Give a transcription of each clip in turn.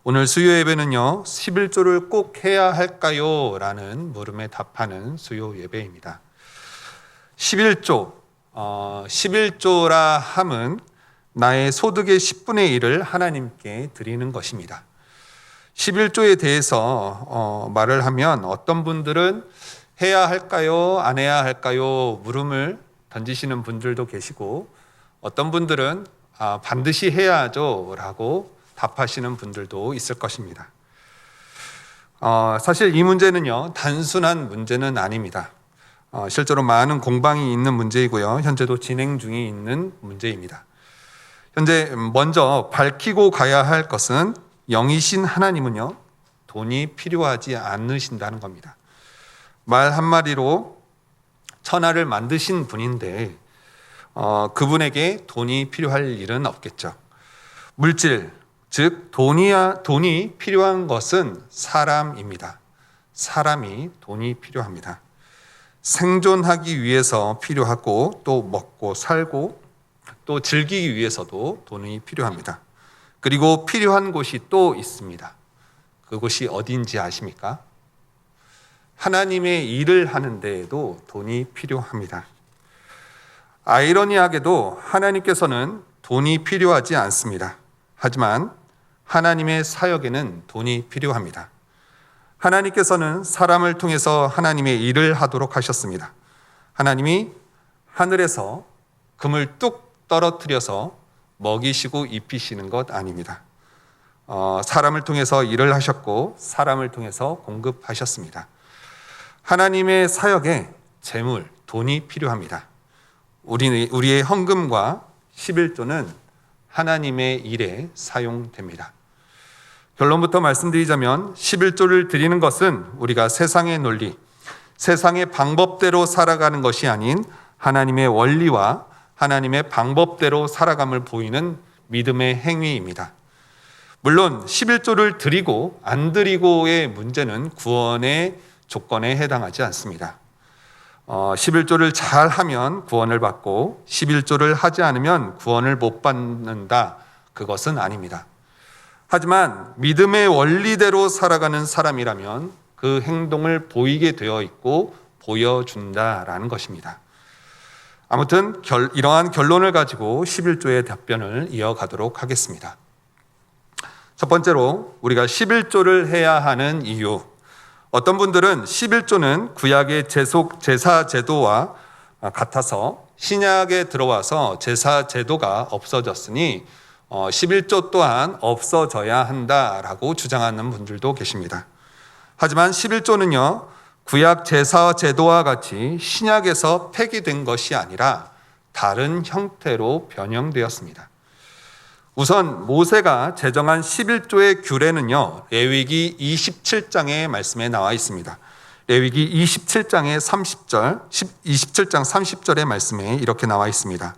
오늘 수요 예배는요, 11조를 꼭 해야 할까요? 라는 물음에 답하는 수요 예배입니다. 11조, 11조라 함은 나의 소득의 10분의 1을 하나님께 드리는 것입니다. 11조에 대해서 말을 하면 어떤 분들은 해야 할까요? 안 해야 할까요? 물음을 던지시는 분들도 계시고, 어떤 분들은 반드시 해야죠 라고 답하시는 분들도 있을 것입니다. 사실 이 문제는요, 단순한 문제는 아닙니다. 실제로 많은 공방이 있는 문제이고요, 현재도 진행 중에 있는 문제입니다. 현재 먼저 밝히고 가야 할 것은 영이신 하나님은요, 돈이 필요하지 않으신다는 겁니다. 말 한마디로 천하를 만드신 분인데 그분에게 돈이 필요할 일은 없겠죠. 물질, 즉 돈이 필요한 것은 사람입니다. 사람이 돈이 필요합니다. 생존하기 위해서 필요하고, 또 먹고 살고 또 즐기기 위해서도 돈이 필요합니다. 그리고 필요한 곳이 또 있습니다. 그곳이 어딘지 아십니까? 하나님의 일을 하는 데에도 돈이 필요합니다. 아이러니하게도 하나님께서는 돈이 필요하지 않습니다. 하지만 하나님의 사역에는 돈이 필요합니다. 하나님께서는 사람을 통해서 하나님의 일을 하도록 하셨습니다. 하나님이 하늘에서 금을 뚝 떨어뜨려서 먹이시고 입히시는 것 아닙니다. 사람을 통해서 일을 하셨고 사람을 통해서 공급하셨습니다. 하나님의 사역에 재물, 돈이 필요합니다. 우리의 헌금과 11조는 하나님의 일에 사용됩니다. 결론부터 말씀드리자면 11조를 드리는 것은 우리가 세상의 논리, 세상의 방법대로 살아가는 것이 아닌 하나님의 원리와 하나님의 방법대로 살아감을 보이는 믿음의 행위입니다. 물론 11조를 드리고 안 드리고의 문제는 구원의 조건에 해당하지 않습니다. 11조를 잘 하면 구원을 받고 11조를 하지 않으면 구원을 못 받는다, 그것은 아닙니다. 하지만 믿음의 원리대로 살아가는 사람이라면 그 행동을 보이게 되어 있고 보여준다라는 것입니다. 아무튼 이러한 결론을 가지고 11조의 답변을 이어가도록 하겠습니다. 첫 번째로 우리가 11조를 해야 하는 이유, 어떤 분들은 11조는 구약의 제사 제도와 같아서 신약에 들어와서 제사 제도가 없어졌으니 11조 또한 없어져야 한다라고 주장하는 분들도 계십니다. 하지만 11조는요, 구약 제사 제도와 같이 신약에서 폐기된 것이 아니라 다른 형태로 변형되었습니다. 우선 모세가 제정한 11조의 규례는요, 레위기 27장의 말씀에 나와 있습니다. 레위기 27장의 27장 30절의 말씀에 이렇게 나와 있습니다.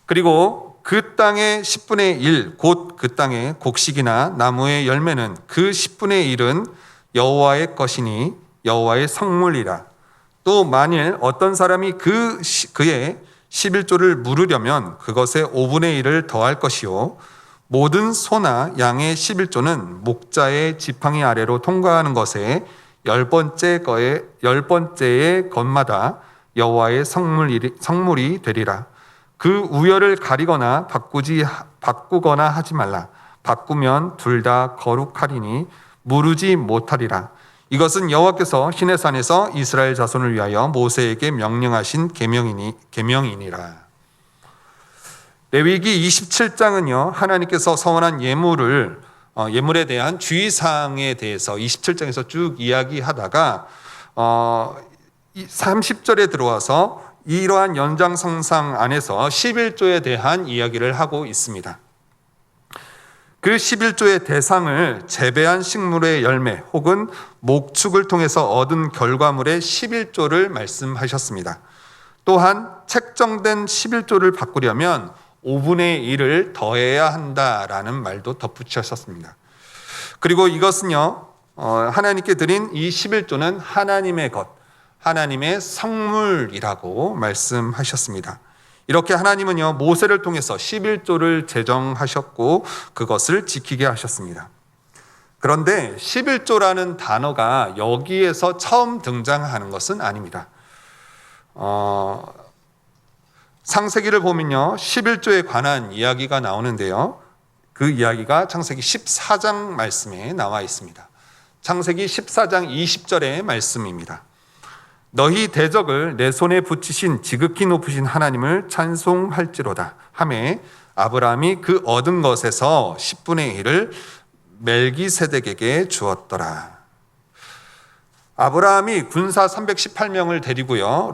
그리고 그 땅의 10분의 1, 곧 그 땅의 곡식이나 나무의 열매는 그 10분의 1은 여호와의 것이니 여호와의 성물이라. 또 만일 어떤 사람이 그의 11조를 물으려면 그것에 5분의 1을 더할 것이요, 모든 소나 양의 11조는 목자의 지팡이 아래로 통과하는 것에 10번째의 것마다 여호와의 성물이 되리라. 그 우열을 가리거나 바꾸거나 하지 말라. 바꾸면 둘 다 거룩하리니 무르지 못하리라. 이것은 여호와께서 시내산에서 이스라엘 자손을 위하여 모세에게 명령하신 계명이니라. 레위기 27장은요, 하나님께서 서원한 예물에 대한 주의사항에 대해서 27장에서 쭉 이야기하다가 30절에 들어와서 이러한 연장선상 안에서 11조에 대한 이야기를 하고 있습니다. 그 11조의 대상을 재배한 식물의 열매 혹은 목축을 통해서 얻은 결과물의 11조를 말씀하셨습니다. 또한 책정된 11조를 바꾸려면 5분의 1을 더해야 한다라는 말도 덧붙이셨습니다. 그리고 이것은요, 하나님께 드린 이 11조는 하나님의 것, 하나님의 성물이라고 말씀하셨습니다. 이렇게 하나님은요, 모세를 통해서 11조를 제정하셨고 그것을 지키게 하셨습니다. 그런데 11조라는 단어가 여기에서 처음 등장하는 것은 아닙니다. 창세기를 보면요, 11조에 관한 이야기가 나오는데요. 그 이야기가 창세기 14장 말씀에 나와 있습니다. 창세기 14장 20절의 말씀입니다. 너희 대적을 내 손에 붙이신 지극히 높으신 하나님을 찬송할지로다 하매 아브라함이 그 얻은 것에서 10분의 1을 멜기세덱에게 주었더라. 아브라함이 군사 318명을 데리고요,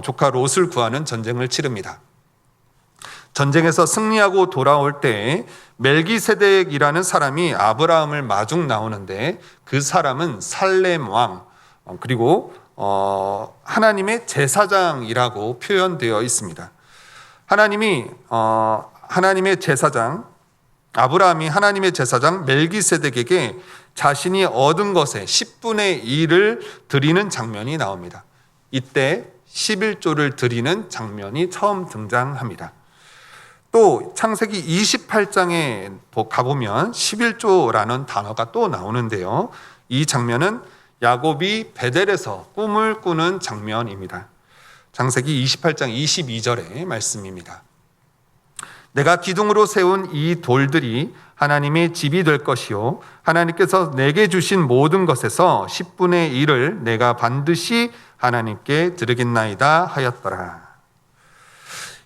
조카 롯을 구하는 전쟁을 치릅니다. 전쟁에서 승리하고 돌아올 때 멜기세덱이라는 사람이 아브라함을 마중 나오는데, 그 사람은 살렘 왕, 그리고 하나님의 제사장이라고 표현되어 있습니다. 아브라함이 하나님의 제사장 멜기세덱에게 자신이 얻은 것의 10분의 1을 드리는 장면이 나옵니다. 이때 11조를 드리는 장면이 처음 등장합니다. 또 창세기 28장에 가보면 11조라는 단어가 또 나오는데요. 이 장면은 야곱이 베델에서 꿈을 꾸는 장면입니다. 창세기 28장 22절의 말씀입니다. 내가 기둥으로 세운 이 돌들이 하나님의 집이 될 것이요 하나님께서 내게 주신 모든 것에서 10분의 1을 내가 반드시 하나님께 드리겠나이다 하였더라.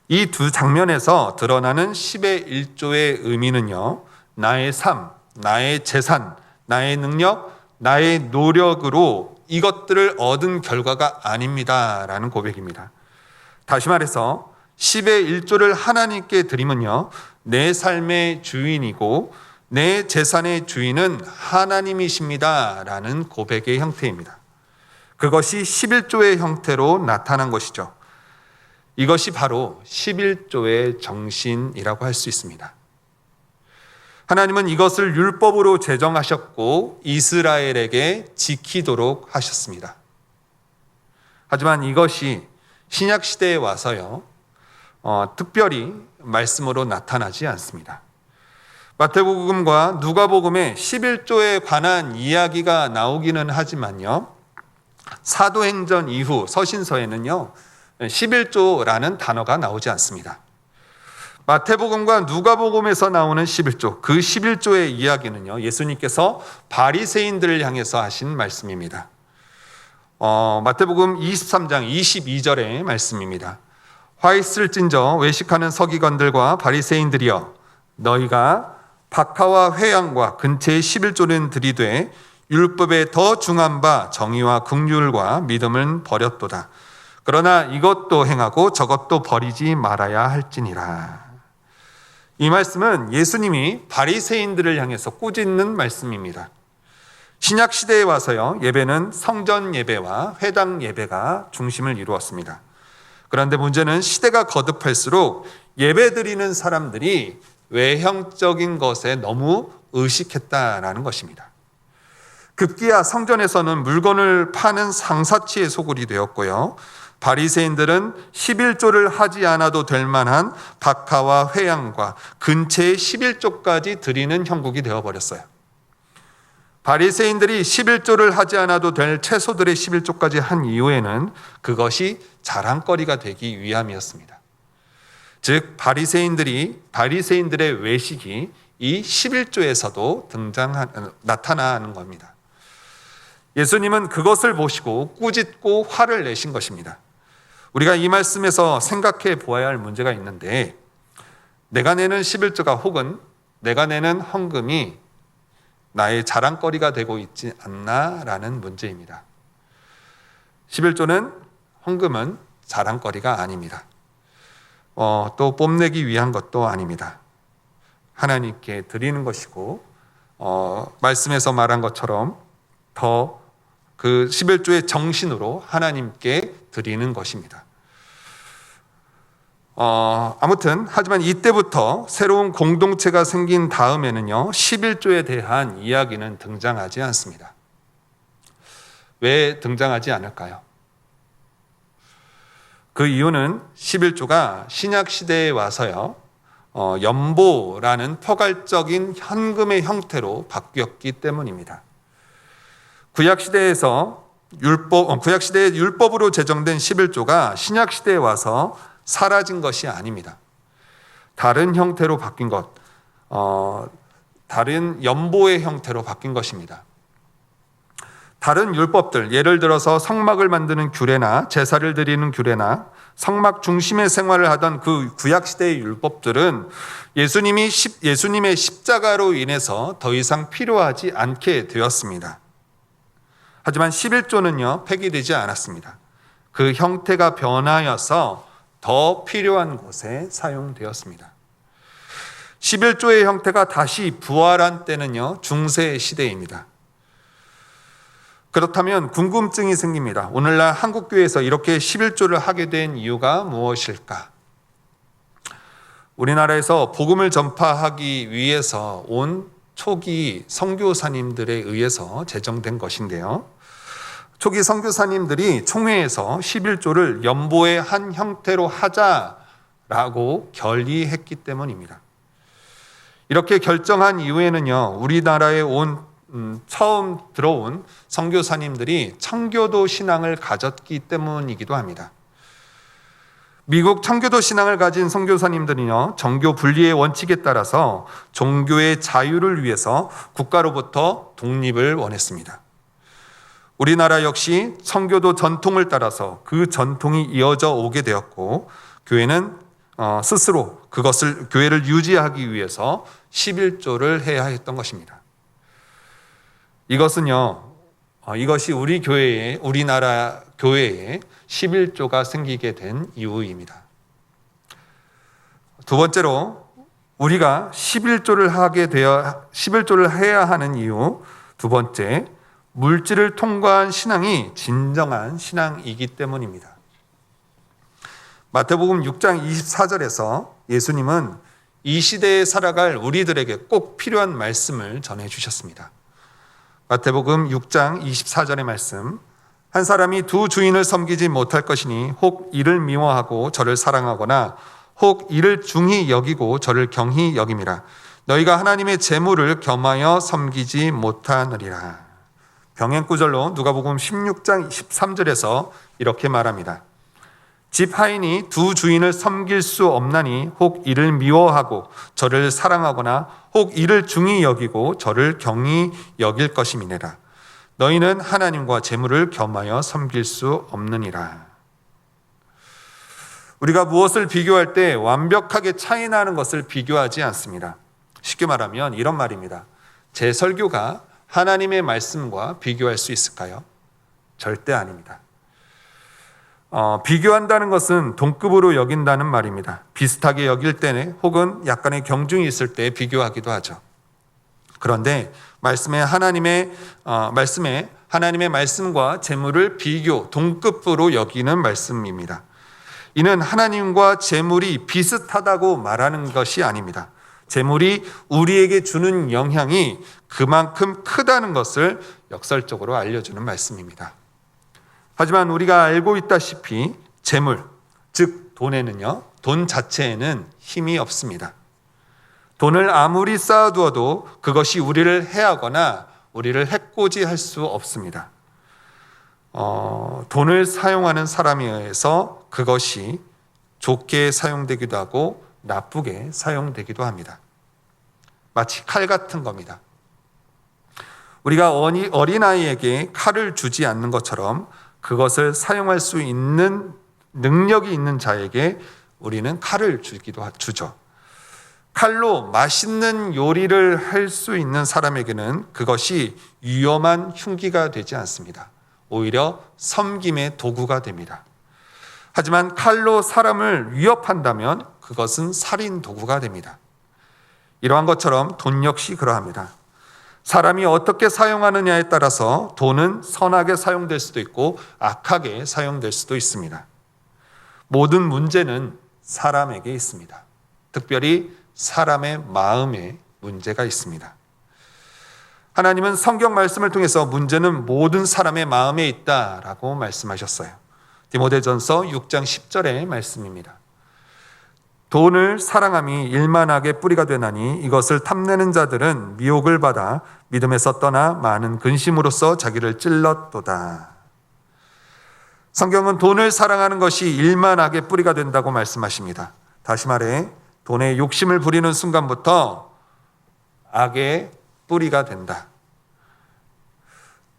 이 두 장면에서 드러나는 10의 1조의 의미는요, 나의 삶, 나의 재산, 나의 능력, 나의 노력으로 이것들을 얻은 결과가 아닙니다라는 고백입니다. 다시 말해서 10의 1조를 하나님께 드리면요, 내 삶의 주인이고 내 재산의 주인은 하나님이십니다라는 고백의 형태입니다. 그것이 11조의 형태로 나타난 것이죠. 이것이 바로 11조의 정신이라고 할 수 있습니다. 하나님은 이것을 율법으로 제정하셨고 이스라엘에게 지키도록 하셨습니다. 하지만 이것이 신약 시대에 와서요, 특별히 말씀으로 나타나지 않습니다. 마태복음과 누가복음에 11조에 관한 이야기가 나오기는 하지만요, 사도행전 이후 서신서에는요 11조라는 단어가 나오지 않습니다. 마태복음과 누가복음에서 나오는 11조, 그 11조의 이야기는요, 예수님께서 바리새인들을 향해서 하신 말씀입니다. 마태복음 23장 22절의 말씀입니다. 화 있을진저 외식하는 서기관들과 바리새인들이여, 너희가 박하와 회양과 근체의 11조는 들이되 율법에 더 중한 바 정의와 긍휼과 믿음은 버렸도다. 그러나 이것도 행하고 저것도 버리지 말아야 할지니라. 이 말씀은 예수님이 바리새인들을 향해서 꾸짖는 말씀입니다. 신약 시대에 와서요, 예배는 성전 예배와 회당 예배가 중심을 이루었습니다. 그런데 문제는 시대가 거듭할수록 예배드리는 사람들이 외형적인 것에 너무 의식했다라는 것입니다. 급기야 성전에서는 물건을 파는 상사치의 소굴이 되었고요, 바리새인들은 11조를 하지 않아도 될 만한 박하와 회양과 근체의 11조까지 드리는 형국이 되어버렸어요. 바리새인들이 11조를 하지 않아도 될 채소들의 11조까지 한 이유에는 그것이 자랑거리가 되기 위함이었습니다. 즉 바리새인들의 외식이 이 11조에서도 나타나는 겁니다. 예수님은 그것을 보시고 꾸짖고 화를 내신 것입니다. 우리가 이 말씀에서 생각해 보아야 할 문제가 있는데, 내가 내는 11조가 혹은 내가 내는 헌금이 나의 자랑거리가 되고 있지 않나라는 문제입니다. 11조는, 헌금은 자랑거리가 아닙니다. 또 뽐내기 위한 것도 아닙니다. 하나님께 드리는 것이고, 말씀에서 말한 것처럼 더 그 11조의 정신으로 하나님께 드리는 것입니다. 하지만 이때부터 새로운 공동체가 생긴 다음에는요, 11조에 대한 이야기는 등장하지 않습니다. 왜 등장하지 않을까요? 그 이유는 11조가 신약 시대에 와서요, 연보라는 포괄적인 현금의 형태로 바뀌었기 때문입니다. 구약시대의 율법으로 제정된 11조가 신약시대에 와서 사라진 것이 아닙니다. 다른 형태로 바뀐 것, 다른 연보의 형태로 바뀐 것입니다. 다른 율법들, 예를 들어서 성막을 만드는 규례나 제사를 드리는 규례나 성막 중심의 생활을 하던 그 구약시대의 율법들은 예수님의 십자가로 인해서 더 이상 필요하지 않게 되었습니다. 하지만 11조는요, 폐기되지 않았습니다. 그 형태가 변하여서 더 필요한 곳에 사용되었습니다. 11조의 형태가 다시 부활한 때는요, 중세 시대입니다. 그렇다면 궁금증이 생깁니다. 오늘날 한국교회에서 이렇게 11조를 하게 된 이유가 무엇일까? 우리나라에서 복음을 전파하기 위해서 온 초기 선교사님들에 의해서 제정된 것인데요. 초기 선교사님들이 총회에서 11조를 연보의 한 형태로 하자라고 결의했기 때문입니다. 이렇게 결정한 이후에는요, 우리나라에 처음 들어온 선교사님들이 청교도 신앙을 가졌기 때문이기도 합니다. 미국 청교도 신앙을 가진 선교사님들은요, 정교 분리의 원칙에 따라서 종교의 자유를 위해서 국가로부터 독립을 원했습니다. 우리나라 역시 청교도 전통을 따라서 그 전통이 이어져 오게 되었고, 교회는 스스로 교회를 유지하기 위해서 11조를 해야 했던 것입니다. 이것이 우리나라 교회에 11조가 생기게 된 이유입니다. 두 번째로, 우리가 11조를 해야 하는 이유, 두 번째, 물질을 통과한 신앙이 진정한 신앙이기 때문입니다. 마태복음 6장 24절에서 예수님은 이 시대에 살아갈 우리들에게 꼭 필요한 말씀을 전해주셨습니다. 마태복음 6장 24절의 말씀, 한 사람이 두 주인을 섬기지 못할 것이니 혹 이를 미워하고 저를 사랑하거나 혹 이를 중히 여기고 저를 경히 여김이라. 너희가 하나님의 재물을 겸하여 섬기지 못하느리라. 병행구절로 누가복음 16장 13절에서 이렇게 말합니다. 집 하인이 두 주인을 섬길 수 없나니 혹 이를 미워하고 저를 사랑하거나 혹 이를 중히 여기고 저를 경히 여길 것임이니라. 너희는 하나님과 재물을 겸하여 섬길 수 없느니라. 우리가 무엇을 비교할 때 완벽하게 차이나는 것을 비교하지 않습니다. 쉽게 말하면 이런 말입니다. 제 설교가 하나님의 말씀과 비교할 수 있을까요? 절대 아닙니다. 비교한다는 것은 동급으로 여긴다는 말입니다. 비슷하게 여길 때는 혹은 약간의 경중이 있을 때 비교하기도 하죠. 그런데 말씀에 하나님의 말씀과 재물을 동급으로 여기는 말씀입니다. 이는 하나님과 재물이 비슷하다고 말하는 것이 아닙니다. 재물이 우리에게 주는 영향이 그만큼 크다는 것을 역설적으로 알려주는 말씀입니다. 하지만 우리가 알고 있다시피 재물, 즉 돈에는요, 돈 자체에는 힘이 없습니다. 돈을 아무리 쌓아두어도 그것이 우리를 해하거나 우리를 해코지할 수 없습니다. 돈을 사용하는 사람에 의해서 그것이 좋게 사용되기도 하고 나쁘게 사용되기도 합니다. 마치 칼 같은 겁니다. 우리가 어린아이에게 칼을 주지 않는 것처럼 그것을 사용할 수 있는 능력이 있는 자에게 우리는 칼을 주죠. 칼로 맛있는 요리를 할 수 있는 사람에게는 그것이 위험한 흉기가 되지 않습니다. 오히려 섬김의 도구가 됩니다. 하지만 칼로 사람을 위협한다면 그것은 살인 도구가 됩니다. 이러한 것처럼 돈 역시 그러합니다. 사람이 어떻게 사용하느냐에 따라서 돈은 선하게 사용될 수도 있고 악하게 사용될 수도 있습니다. 모든 문제는 사람에게 있습니다. 특별히 사람의 마음에 문제가 있습니다. 하나님은 성경 말씀을 통해서 문제는 모든 사람의 마음에 있다라고 말씀하셨어요. 디모데전서 6장 10절의 말씀입니다. 돈을 사랑함이 일만하게 뿌리가 되나니 이것을 탐내는 자들은 미혹을 받아 믿음에서 떠나 많은 근심으로써 자기를 찔렀도다. 성경은 돈을 사랑하는 것이 일만하게 뿌리가 된다고 말씀하십니다. 다시 말해 돈에 욕심을 부리는 순간부터 악의 뿌리가 된다.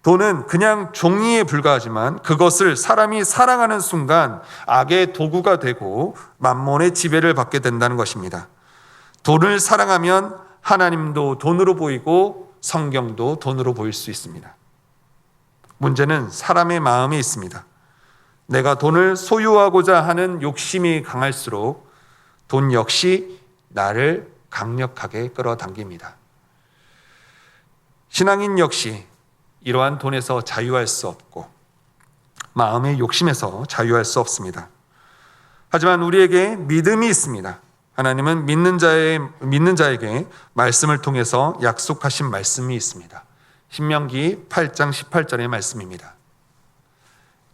돈은 그냥 종이에 불과하지만 그것을 사람이 사랑하는 순간 악의 도구가 되고 만몬의 지배를 받게 된다는 것입니다. 돈을 사랑하면 하나님도 돈으로 보이고 성경도 돈으로 보일 수 있습니다. 문제는 사람의 마음에 있습니다. 내가 돈을 소유하고자 하는 욕심이 강할수록 돈 역시 나를 강력하게 끌어당깁니다. 신앙인 역시 이러한 돈에서 자유할 수 없고 마음의 욕심에서 자유할 수 없습니다. 하지만 우리에게 믿음이 있습니다. 하나님은 믿는 자에게 말씀을 통해서 약속하신 말씀이 있습니다. 신명기 8장 18절의 말씀입니다.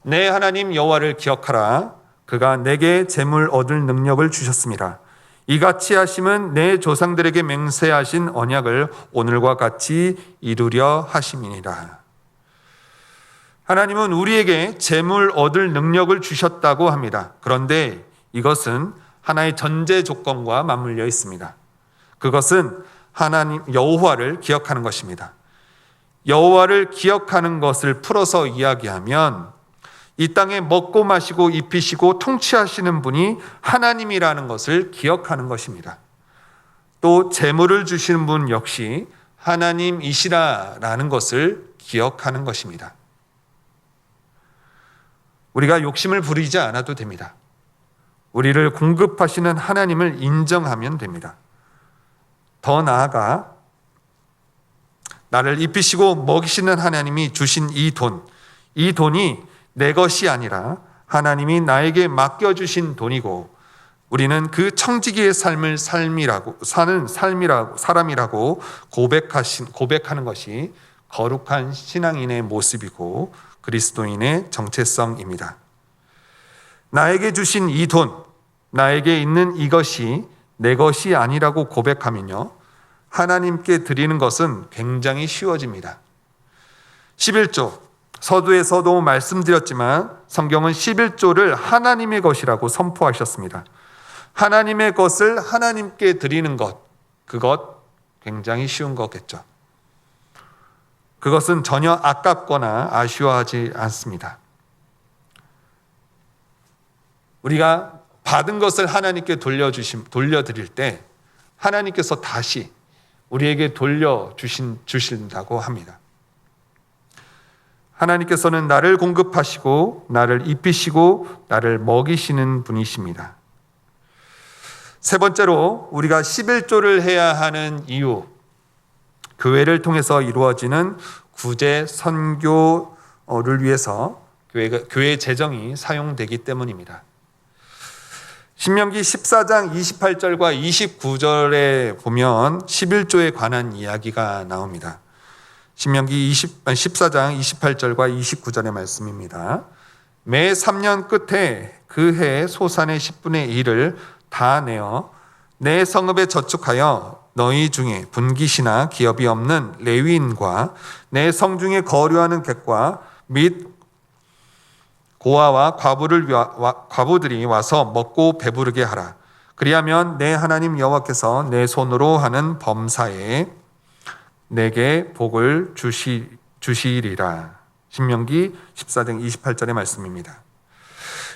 내 하나님 여호와를 기억하라. 그가 내게 재물 얻을 능력을 주셨습니다. 이같이 하심은 내 조상들에게 맹세하신 언약을 오늘과 같이 이루려 하심이니라. 하나님은 우리에게 재물 얻을 능력을 주셨다고 합니다. 그런데 이것은 하나의 전제 조건과 맞물려 있습니다. 그것은 하나님 여호와를 기억하는 것입니다. 여호와를 기억하는 것을 풀어서 이야기하면 이 땅에 먹고 마시고 입히시고 통치하시는 분이 하나님이라는 것을 기억하는 것입니다. 또 재물을 주시는 분 역시 하나님이시라는 것을 기억하는 것입니다. 우리가 욕심을 부리지 않아도 됩니다. 우리를 공급하시는 하나님을 인정하면 됩니다. 더 나아가 나를 입히시고 먹이시는 하나님이 주신 이 돈이 내 것이 아니라 하나님이 나에게 맡겨주신 돈이고 우리는 그 청지기의 삶을 사는 사람이라고 고백하는 것이 거룩한 신앙인의 모습이고 그리스도인의 정체성입니다. 나에게 주신 이 돈, 나에게 있는 이것이 내 것이 아니라고 고백하면요, 하나님께 드리는 것은 굉장히 쉬워집니다. 11조, 서두에서도 말씀드렸지만 성경은 11조를 하나님의 것이라고 선포하셨습니다. 하나님의 것을 하나님께 드리는 것, 그것 굉장히 쉬운 거겠죠. 그것은 전혀 아깝거나 아쉬워하지 않습니다. 우리가 받은 것을 하나님께 돌려드릴 때 하나님께서 다시 우리에게 돌려주신다고 합니다. 하나님께서는 나를 공급하시고 나를 입히시고 나를 먹이시는 분이십니다. 세 번째로 우리가 11조를 해야 하는 이유, 교회를 통해서 이루어지는 구제 선교를 위해서 교회 재정이 사용되기 때문입니다. 신명기 14장 28절과 29절에 보면 11조에 관한 이야기가 나옵니다. 신명기 14장 28절과 29절의 말씀입니다. 매 3년 끝에 그 해 소산의 10분의 1을 다 내어 내 성읍에 저축하여 너희 중에 분깃이나 기업이 없는 레위인과 내 성중에 거류하는 객과 및 고아와 과부들이 와서 먹고 배부르게 하라. 그리하면 내 하나님 여호와께서 내 손으로 하는 범사에 내게 복을 주시리라. 신명기 14장 28절의 말씀입니다.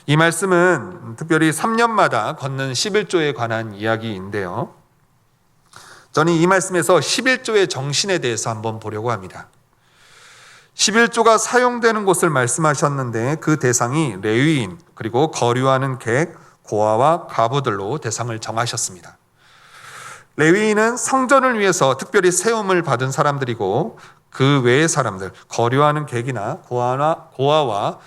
이 말씀은 특별히 3년마다 걷는 11조에 관한 이야기인데요. 저는 이 말씀에서 11조의 정신에 대해서 한번 보려고 합니다. 11조가 사용되는 곳을 말씀하셨는데 그 대상이 레위인 그리고 거류하는 객, 고아와 과부들로 대상을 정하셨습니다. 레위인은 성전을 위해서 특별히 세움을 받은 사람들이고 그 외의 사람들, 거류하는 객이나 고아와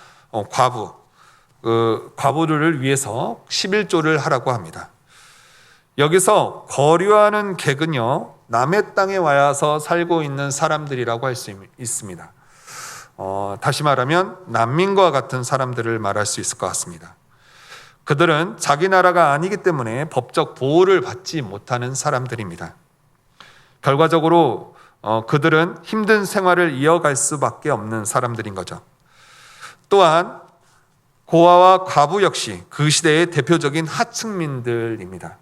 과부들을 위해서 11조를 하라고 합니다. 여기서 거류하는 객은요, 남의 땅에 와서 살고 있는 사람들이라고 할 수 있습니다. 다시 말하면 난민과 같은 사람들을 말할 수 있을 것 같습니다. 그들은 자기 나라가 아니기 때문에 법적 보호를 받지 못하는 사람들입니다. 결과적으로 그들은 힘든 생활을 이어갈 수밖에 없는 사람들인 거죠. 또한 고아와 과부 역시 그 시대의 대표적인 하층민들입니다.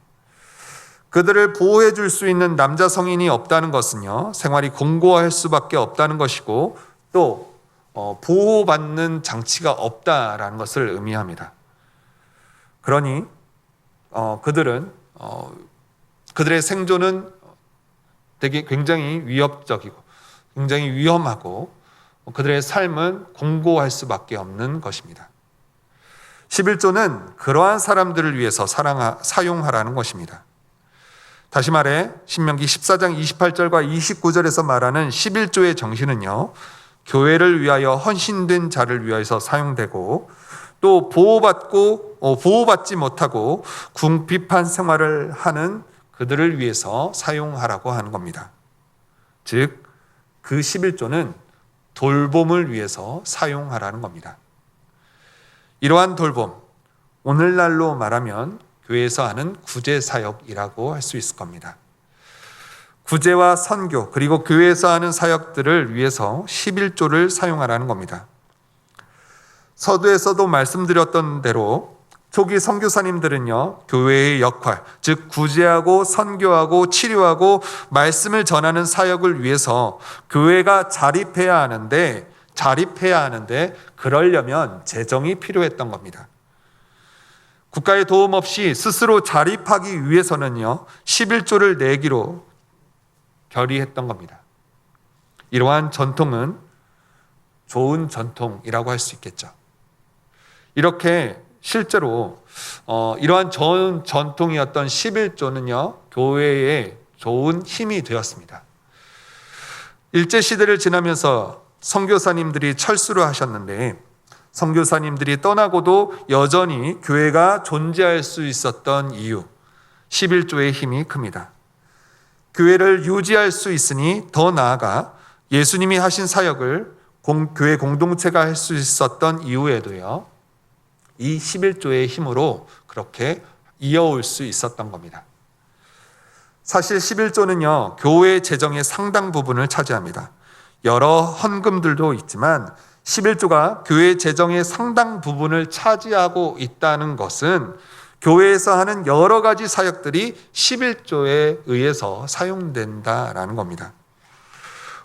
그들을 보호해 줄 수 있는 남자 성인이 없다는 것은요, 생활이 공고할 수밖에 없다는 것이고 또 보호받는 장치가 없다라는 것을 의미합니다. 그러니 그들은 그들의 생존은 되게 굉장히 위협적이고 굉장히 위험하고 그들의 삶은 공고할 수밖에 없는 것입니다. 11조는 그러한 사람들을 위해서 사용하라는 것입니다. 다시 말해 신명기 14장 28절과 29절에서 말하는 11조의 정신은요, 교회를 위하여 헌신된 자를 위해서 사용되고 또 보호받지 못하고 궁핍한 생활을 하는 그들을 위해서 사용하라고 하는 겁니다. 즉, 그 11조는 돌봄을 위해서 사용하라는 겁니다. 이러한 돌봄, 오늘날로 말하면 교회에서 하는 구제사역이라고 할 수 있을 겁니다. 구제와 선교, 그리고 교회에서 하는 사역들을 위해서 11조를 사용하라는 겁니다. 서두에서도 말씀드렸던 대로 초기 선교사님들은요, 교회의 역할, 즉 구제하고 선교하고 치료하고 말씀을 전하는 사역을 위해서 교회가 자립해야 하는데 그러려면 재정이 필요했던 겁니다. 국가의 도움 없이 스스로 자립하기 위해서는요, 11조를 내기로 결의했던 겁니다. 이러한 전통은 좋은 전통이라고 할 수 있겠죠. 이렇게 실제로 이러한 좋은 전통이었던 11조는요, 교회에 좋은 힘이 되었습니다. 일제시대를 지나면서 선교사님들이 철수를 하셨는데 선교사님들이 떠나고도 여전히 교회가 존재할 수 있었던 이유, 11조의 힘이 큽니다. 교회를 유지할 수 있으니 더 나아가 예수님이 하신 사역을 교회 공동체가 할 수 있었던 이유에도요, 이 11조의 힘으로 그렇게 이어올 수 있었던 겁니다. 사실 11조는요, 교회 재정의 상당 부분을 차지합니다. 여러 헌금들도 있지만 11조가 교회 재정의 상당 부분을 차지하고 있다는 것은 교회에서 하는 여러 가지 사역들이 11조에 의해서 사용된다라는 겁니다.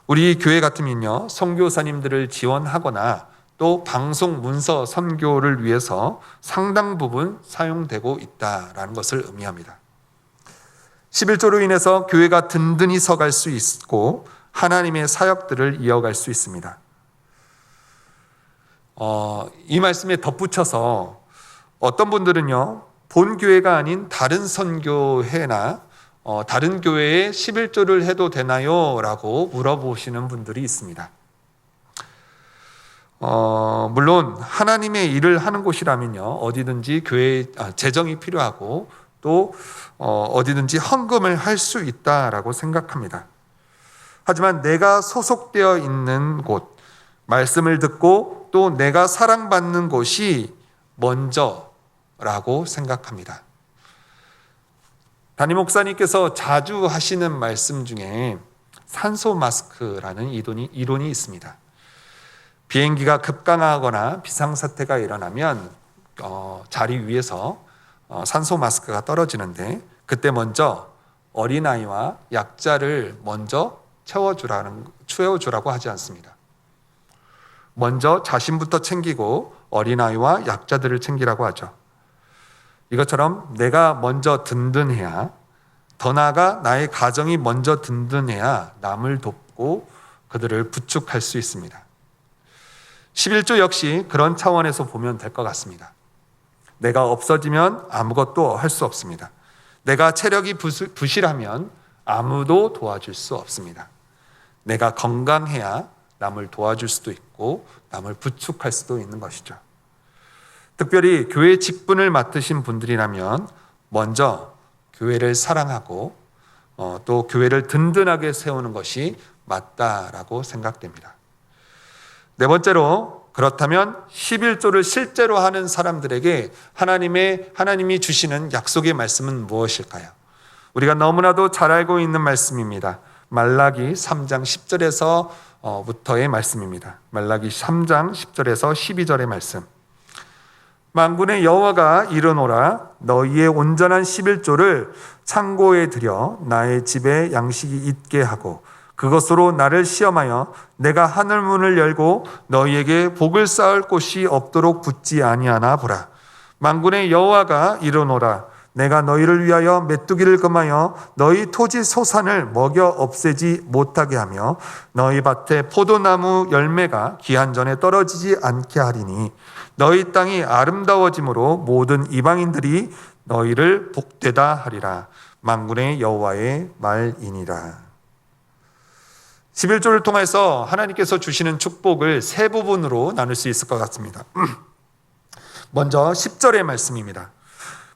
우리 교회 같으면요, 선교사님들을 지원하거나 또 방송 문서 선교를 위해서 상당 부분 사용되고 있다라는 것을 의미합니다. 11조로 인해서 교회가 든든히 서갈 수 있고 하나님의 사역들을 이어갈 수 있습니다. 이 말씀에 덧붙여서 어떤 분들은요, 본 교회가 아닌 다른 선교회나 다른 교회에 11조를 해도 되나요? 라고 물어보시는 분들이 있습니다. 물론 하나님의 일을 하는 곳이라면요, 어디든지 교회 재정이 필요하고 또 어디든지 헌금을 할 수 있다라고 생각합니다. 하지만 내가 소속되어 있는 곳, 말씀을 듣고 또 내가 사랑받는 곳이 먼저라고 생각합니다. 담임 목사님께서 자주 하시는 말씀 중에 산소 마스크라는 이론이 있습니다. 비행기가 급강하거나 비상사태가 일어나면 자리 위에서 산소 마스크가 떨어지는데 그때 먼저 어린아이와 약자를 먼저 채워주라고 하지 않습니다. 먼저 자신부터 챙기고 어린아이와 약자들을 챙기라고 하죠. 이것처럼 내가 먼저 든든해야, 더 나아가 나의 가정이 먼저 든든해야 남을 돕고 그들을 부축할 수 있습니다. 11조 역시 그런 차원에서 보면 될 것 같습니다. 내가 없어지면 아무것도 할 수 없습니다. 내가 체력이 부실하면 아무도 도와줄 수 없습니다. 내가 건강해야 남을 도와줄 수도 있고 남을 부축할 수도 있는 것이죠. 특별히 교회 직분을 맡으신 분들이라면 먼저 교회를 사랑하고 또 교회를 든든하게 세우는 것이 맞다라고 생각됩니다. 네 번째로 그렇다면 11조를 실제로 하는 사람들에게 하나님이 주시는 약속의 말씀은 무엇일까요? 우리가 너무나도 잘 알고 있는 말씀입니다. 말라기 3장 10절에서 부터의 말씀입니다. 말라기 3장 10절에서 12절의 말씀. 만군의 여호와가 이르노라, 너희의 온전한 11조를 창고에 들여 나의 집에 양식이 있게 하고 그것으로 나를 시험하여 내가 하늘 문을 열고 너희에게 복을 쌓을 곳이 없도록 붙지 아니하나 보라. 만군의 여호와가 이르노라, 내가 너희를 위하여 메뚜기를 금하여 너희 토지 소산을 먹여 없애지 못하게 하며 너희 밭에 포도나무 열매가 기한 전에 떨어지지 않게 하리니 너희 땅이 아름다워짐으로 모든 이방인들이 너희를 복되다 하리라. 만군의 여호와의 말이니라. 11조를 통해서 하나님께서 주시는 축복을 세 부분으로 나눌 수 있을 것 같습니다. 먼저 10절의 말씀입니다.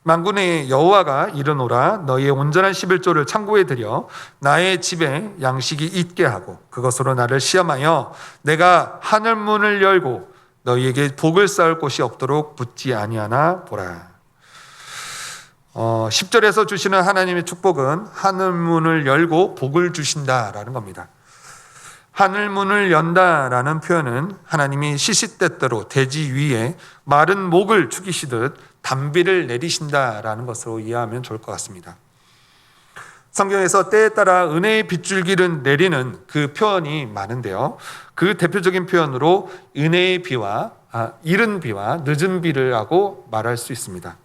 만군의 여호와가 이르노라, 너희의 온전한 11조를 창고에 들여 나의 집에 양식이 있게 하고 그것으로 나를 시험하여 내가 하늘 문을 열고 너희에게 복을 쌓을 곳이 없도록 붙지 아니하나 보라. 10절에서 주시는 하나님의 축복은 하늘 문을 열고 복을 주신다라는 겁니다. 하늘 문을 연다라는 표현은 하나님이 시시때때로 대지 위에 마른 목을 죽이시듯 단비를 내리신다라는 것으로 이해하면 좋을 것 같습니다. 성경에서 때에 따라 은혜의 빗줄기를 내리는 그 표현이 많은데요. 그 대표적인 표현으로 은혜의 비와 이른 비와 늦은 비를 하고 말할 수 있습니다.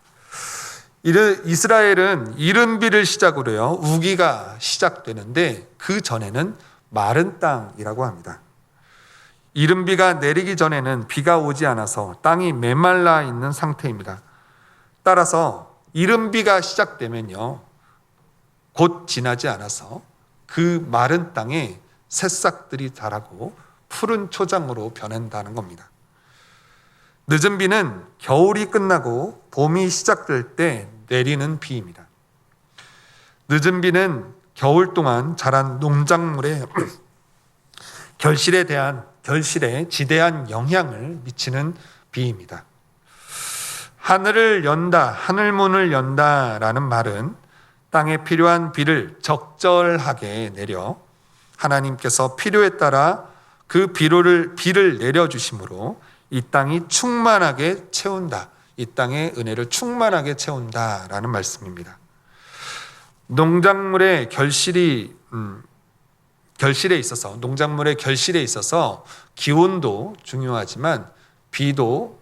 이스라엘은 이른 비를 시작으로요, 우기가 시작되는데 그 전에는 마른 땅이라고 합니다. 이른 비가 내리기 전에는 비가 오지 않아서 땅이 메말라 있는 상태입니다. 따라서 이른 비가 시작되면요, 곧 지나지 않아서 그 마른 땅에 새싹들이 자라고 푸른 초장으로 변한다는 겁니다. 늦은 비는 겨울이 끝나고 봄이 시작될 때 내리는 비입니다. 늦은 비는 겨울 동안 자란 농작물의 결실에 지대한 영향을 미치는 비입니다. 하늘을 연다, 하늘문을 연다라는 말은 땅에 필요한 비를 적절하게 내려 하나님께서 필요에 따라 그 비를 내려주심으로 이 땅이 충만하게 채운다. 이 땅의 은혜를 충만하게 채운다라는 말씀입니다. 농작물의 결실에 있어서 기온도 중요하지만 비도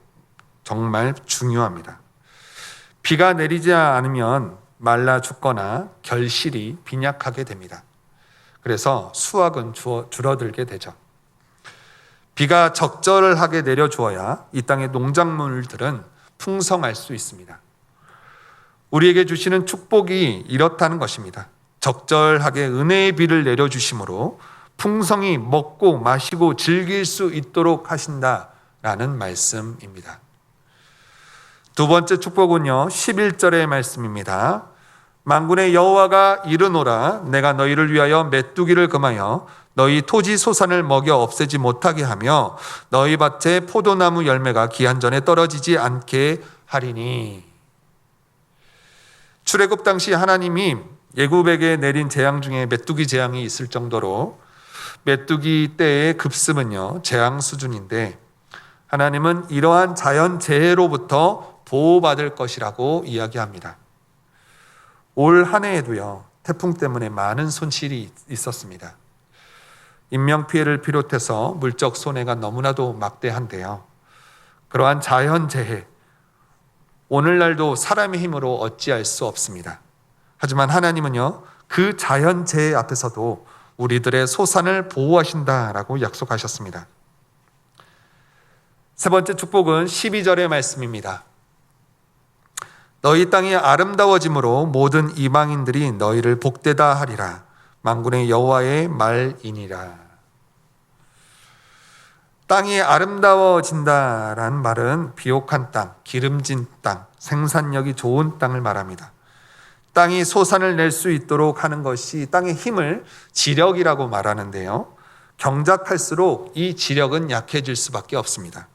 정말 중요합니다. 비가 내리지 않으면 말라 죽거나 결실이 빈약하게 됩니다. 그래서 수확은 줄어들게 되죠. 비가 적절하게 내려주어야 이 땅의 농작물들은 풍성할 수 있습니다. 우리에게 주시는 축복이 이렇다는 것입니다. 적절하게 은혜의 비를 내려주심으로 풍성히 먹고 마시고 즐길 수 있도록 하신다라는 말씀입니다. 두 번째 축복은요, 11절의 말씀입니다. 만군의 여호와가 이르노라, 내가 너희를 위하여 메뚜기를 금하여 너희 토지 소산을 먹여 없애지 못하게 하며 너희 밭에 포도나무 열매가 기한 전에 떨어지지 않게 하리니. 출애굽 당시 하나님이 애굽에게 내린 재앙 중에 메뚜기 재앙이 있을 정도로 메뚜기 때의 급습은요, 재앙 수준인데 하나님은 이러한 자연 재해로부터 보호받을 것이라고 이야기합니다. 올 한 해에도요, 태풍 때문에 많은 손실이 있었습니다. 인명피해를 비롯해서 물적 손해가 너무나도 막대한데요. 그러한 자연재해, 오늘날도 사람의 힘으로 어찌할 수 없습니다. 하지만 하나님은요, 그 자연재해 앞에서도 우리들의 소산을 보호하신다라고 약속하셨습니다. 세 번째 축복은 12절의 말씀입니다. 너희 땅이 아름다워짐으로 모든 이방인들이 너희를 복되다 하리라. 만군의 여호와의 말이니라. 땅이 아름다워진다라는 말은 비옥한 땅, 기름진 땅, 생산력이 좋은 땅을 말합니다. 땅이 소산을 낼 수 있도록 하는 것이 땅의 힘을 지력이라고 말하는데요. 경작할수록 이 지력은 약해질 수밖에 없습니다.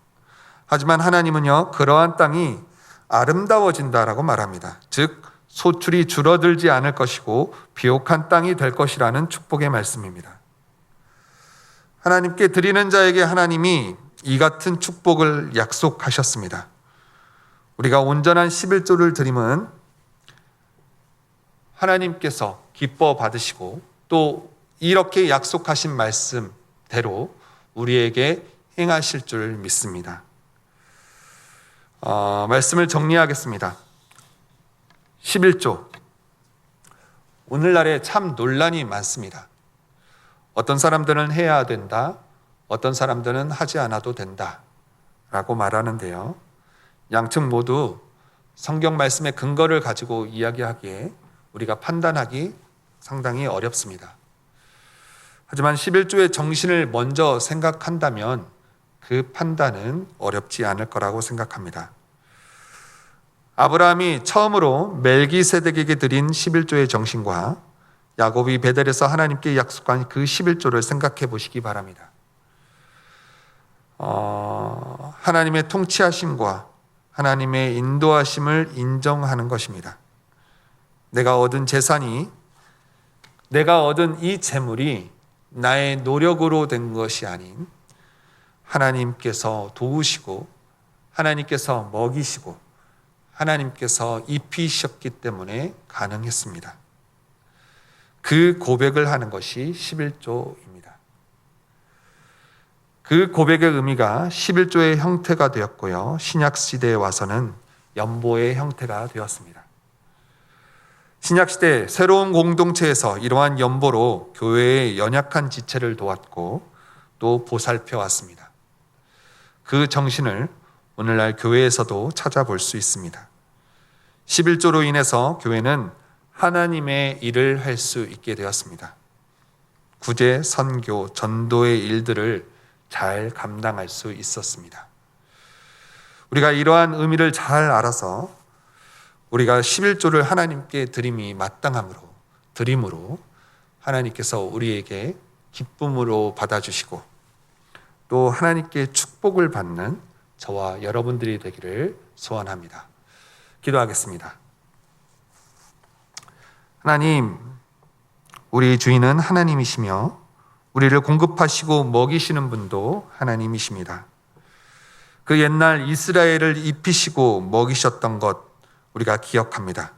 하지만 하나님은요, 그러한 땅이 아름다워진다라고 말합니다. 즉 소출이 줄어들지 않을 것이고 비옥한 땅이 될 것이라는 축복의 말씀입니다. 하나님께 드리는 자에게 하나님이 이 같은 축복을 약속하셨습니다. 우리가 온전한 11조를 드림은 하나님께서 기뻐 받으시고 또 이렇게 약속하신 말씀대로 우리에게 행하실 줄 믿습니다. 말씀을 정리하겠습니다. 11조. 오늘날에 참 논란이 많습니다. 어떤 사람들은 해야 된다, 어떤 사람들은 하지 않아도 된다 라고 말하는데요. 양측 모두 성경 말씀의 근거를 가지고 이야기하기에 우리가 판단하기 상당히 어렵습니다. 하지만 11조의 정신을 먼저 생각한다면 그 판단은 어렵지 않을 거라고 생각합니다. 아브라함이 처음으로 멜기세덱에게 드린 11조의 정신과 야곱이 베델에서 하나님께 약속한 그 11조를 생각해 보시기 바랍니다. 하나님의 통치하심과 하나님의 인도하심을 인정하는 것입니다. 내가 얻은 재산이, 내가 얻은 이 재물이 나의 노력으로 된 것이 아닌 하나님께서 도우시고 하나님께서 먹이시고 하나님께서 입히셨기 때문에 가능했습니다. 그 고백을 하는 것이 11조입니다. 그 고백의 의미가 11조의 형태가 되었고요. 신약시대에 와서는 연보의 형태가 되었습니다. 신약시대 새로운 공동체에서 이러한 연보로 교회의 연약한 지체를 도왔고 또 보살펴 왔습니다. 그 정신을 오늘날 교회에서도 찾아볼 수 있습니다. 11조로 인해서 교회는 하나님의 일을 할 수 있게 되었습니다. 구제, 선교, 전도의 일들을 잘 감당할 수 있었습니다. 우리가 이러한 의미를 잘 알아서 우리가 11조를 하나님께 드림이 드림으로 하나님께서 우리에게 기쁨으로 받아주시고 또 하나님께 축복을 받는 저와 여러분들이 되기를 소원합니다. 기도하겠습니다. 하나님, 우리 주인은 하나님이시며 우리를 공급하시고 먹이시는 분도 하나님이십니다. 그 옛날 이스라엘을 입히시고 먹이셨던 것 우리가 기억합니다.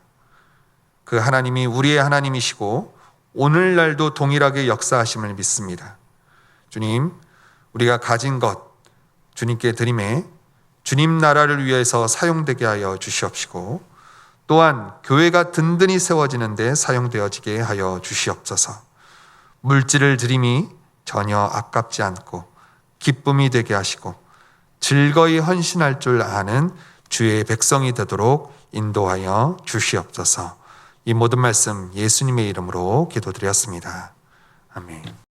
그 하나님이 우리의 하나님이시고 오늘날도 동일하게 역사하심을 믿습니다. 주님, 우리가 가진 것 주님께 드림에 주님 나라를 위해서 사용되게 하여 주시옵시고 또한 교회가 든든히 세워지는 데 사용되어지게 하여 주시옵소서. 물질을 드림이 전혀 아깝지 않고 기쁨이 되게 하시고 즐거이 헌신할 줄 아는 주의 백성이 되도록 인도하여 주시옵소서. 이 모든 말씀 예수님의 이름으로 기도드렸습니다. 아멘.